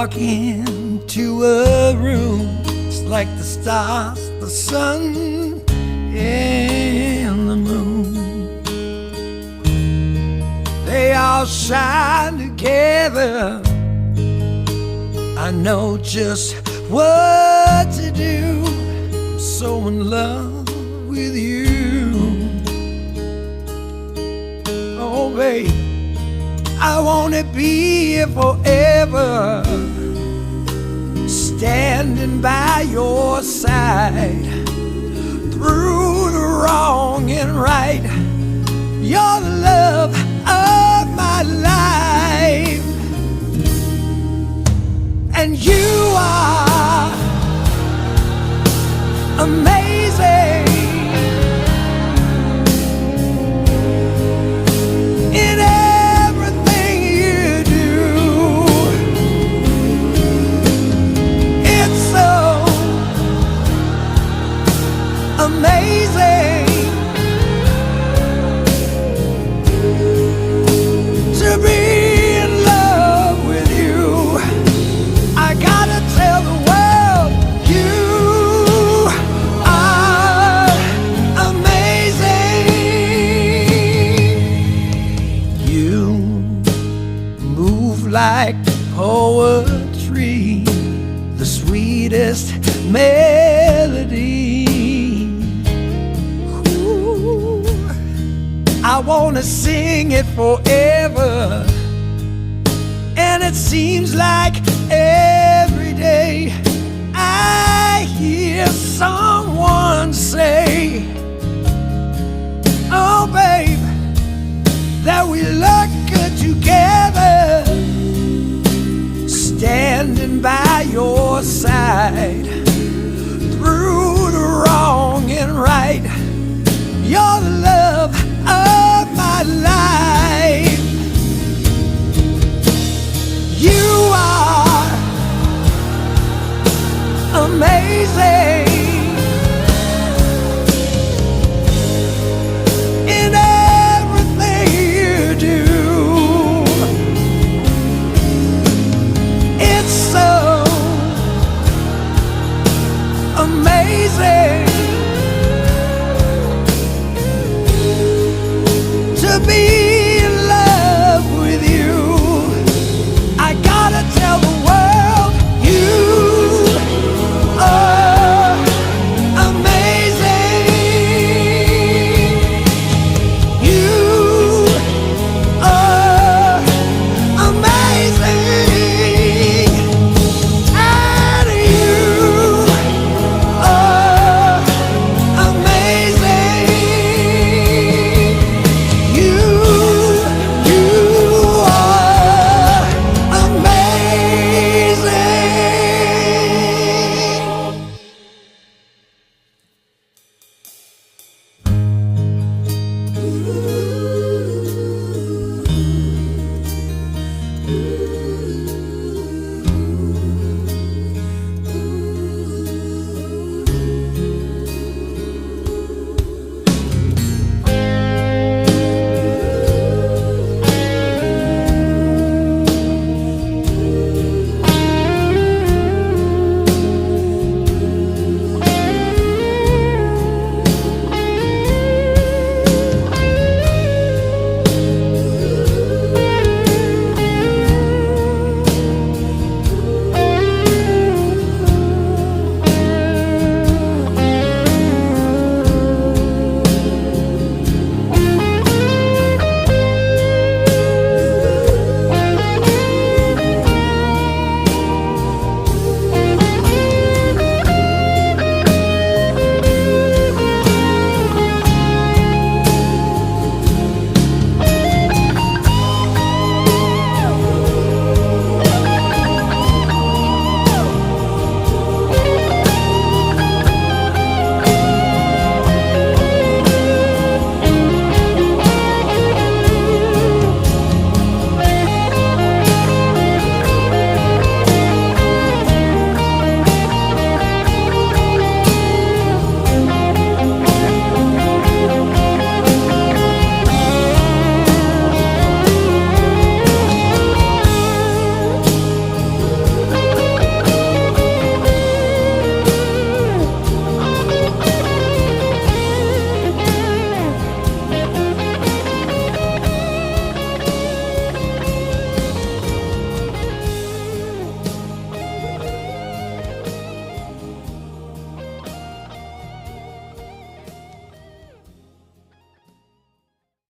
walk into a room, it's like the stars, the sun, and the moon. They all shine together. I know just what to do. I'm so in love with you. Oh, babe, I wanna be here forever, standing by your side, through the wrong and right. You're the love of my life, and you are amazing. In everything you do, it's so amazing to be in love with you. I gotta tell the world you are amazing. You move like poetry, the sweetest melody. Ooh, I wanna sing it forever, and it seems like every day I hear someone say, oh babe, that we look good together, standing by your side, through the wrong and right. You're the love of my life. You are amazing. In everything you do, it's so amazing.